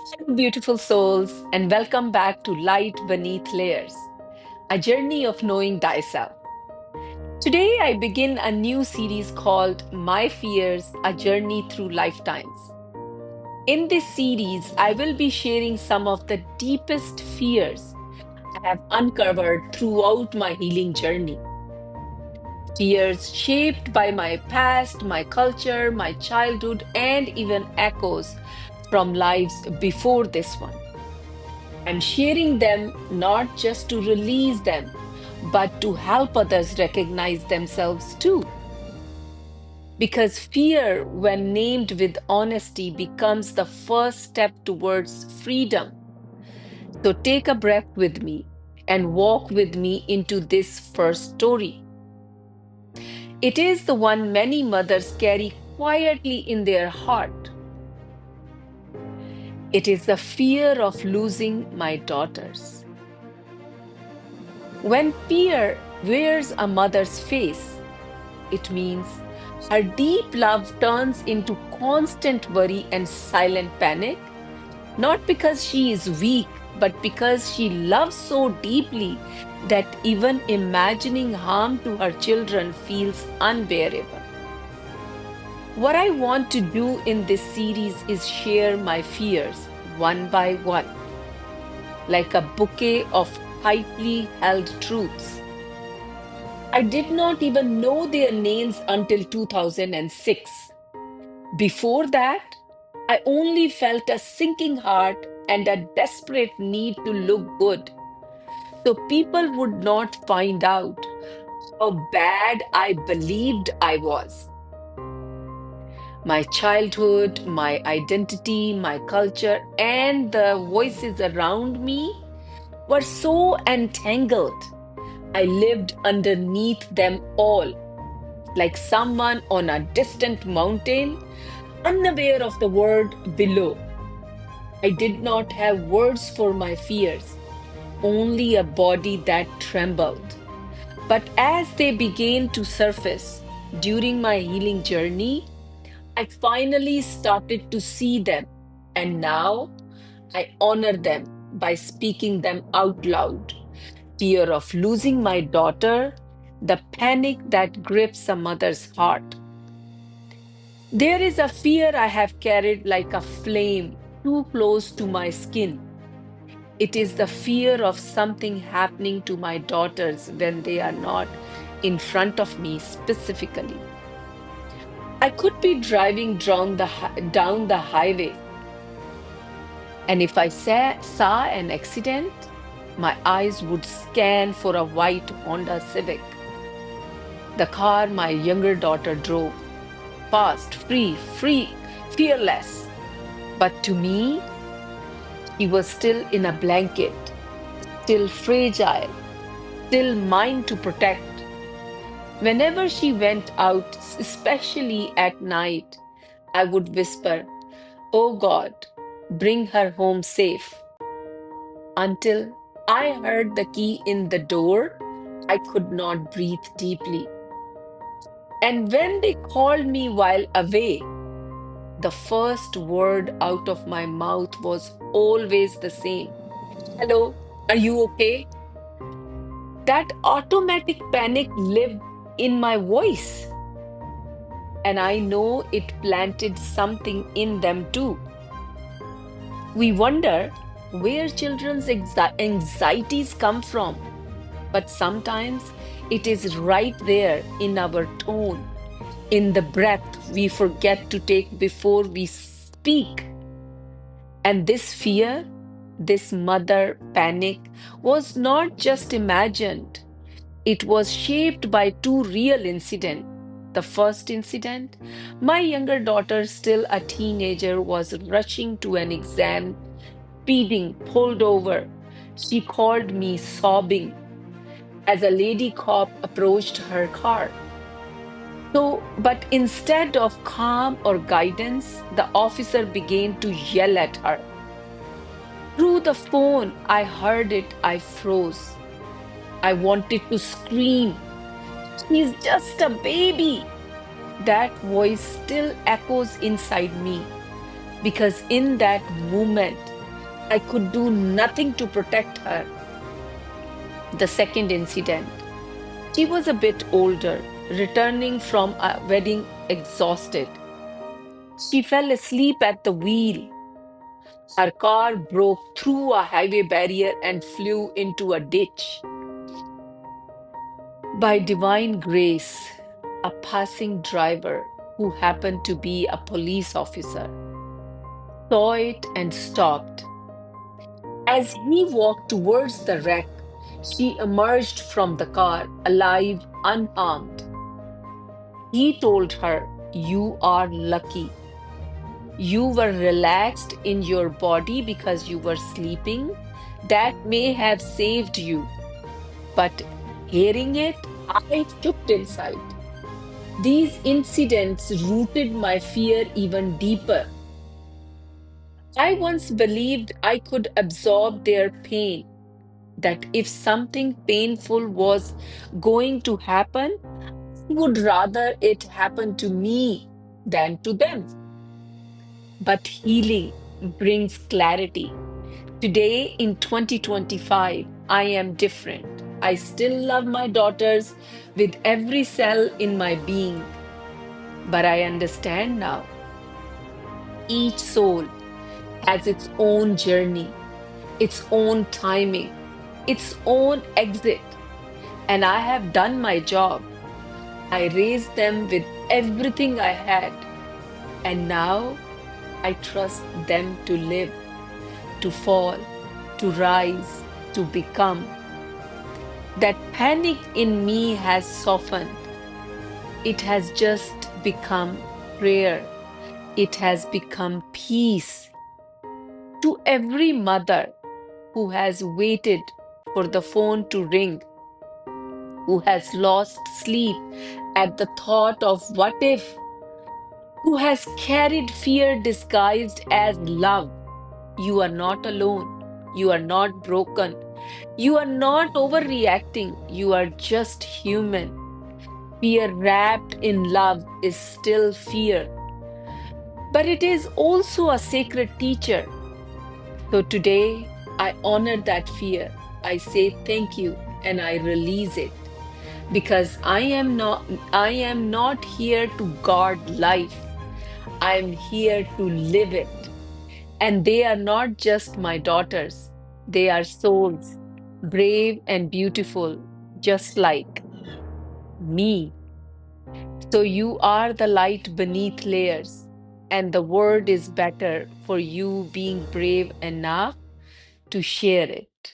Hello, beautiful souls, and welcome back to Light Beneath Layers, a journey of knowing thyself. Today, I begin a new series called My Fears, a Journey Through Lifetimes. In this series, I will be sharing some of the deepest fears I have uncovered throughout my healing journey. Fears shaped by my past, my culture, my childhood, and even echoes from lives before this one. I'm sharing them not just to release them, but to help others recognize themselves too. Because fear, when named with honesty, becomes the first step towards freedom. So take a breath with me and walk with me into this first story. It is the one many mothers carry quietly in their heart. It is the fear of losing my daughters. When fear wears a mother's face, it means her deep love turns into constant worry and silent panic, not because she is weak, but because she loves so deeply that even imagining harm to her children feels unbearable. What I want to do in this series is share my fears one by one, like a bouquet of tightly held truths. I did not even know their names until 2006. Before that, I only felt a sinking heart and a desperate need to look good so people would not find out how bad I believed I was. My childhood, my identity, my culture, and the voices around me were so entangled. I lived underneath them all, like someone on a distant mountain, unaware of the world below. I did not have words for my fears, only a body that trembled. But as they began to surface during my healing journey, I finally started to see them. And now I honor them by speaking them out loud. Fear of losing my daughter, the panic that grips a mother's heart. There is a fear I have carried like a flame too close to my skin. It is the fear of something happening to my daughters when they are not in front of me specifically. I could be driving down the highway, and if I saw an accident, my eyes would scan for a white Honda Civic, the car my younger daughter drove, fast, free, fearless. But to me, she was still in a blanket, still fragile, still mine to protect. Whenever she went out, especially at night, I would whisper, "Oh God, bring her home safe." Until I heard the key in the door, I could not breathe deeply. And when they called me while away, the first word out of my mouth was always the same: "Hello, are you okay?" That automatic panic lived in my voice, and I know it planted something in them too. We wonder where children's anxieties come from, but sometimes it is right there in our tone, in the breath we forget to take before we speak. And this fear, this mother panic, was not just imagined. It was shaped by two real incidents. The first incident, my younger daughter, still a teenager, was rushing to an exam, speeding, pulled over. She called me sobbing as a lady cop approached her car. But instead of calm or guidance, the officer began to yell at her. Through the phone, I heard it, I froze. I wanted to scream, "She's just a baby." That voice still echoes inside me because in that moment, I could do nothing to protect her. The second incident. She was a bit older, returning from a wedding exhausted. She fell asleep at the wheel. Her car broke through a highway barrier and flew into a ditch. By divine grace, a passing driver who happened to be a police officer saw it and stopped. As he walked towards the wreck, she emerged from the car, alive, unharmed. He told her, "You are lucky. You were relaxed in your body because you were sleeping. That may have saved you." But hearing it, I shook inside. These incidents rooted my fear even deeper. I once believed I could absorb their pain, that if something painful was going to happen, I would rather it happen to me than to them. But healing brings clarity. Today in 2025, I am different. I still love my daughters with every cell in my being, but I understand now. Each soul has its own journey, its own timing, its own exit, and I have done my job. I raised them with everything I had, and now I trust them to live, to fall, to rise, to become. That panic in me has softened. It has just become prayer. It has become peace. To every mother who has waited for the phone to ring, who has lost sleep at the thought of what if, who has carried fear disguised as love, you are not alone. You are not broken. You are not overreacting. You are just human. Fear wrapped in love is still fear, but it is also a sacred teacher. So today, I honor that fear. I say thank you and I release it because I am not here to guard life. I am here to live it. And they are not just my daughters. They are souls, brave and beautiful, just like me. So you are the light beneath layers, and the word is better for you being brave enough to share it.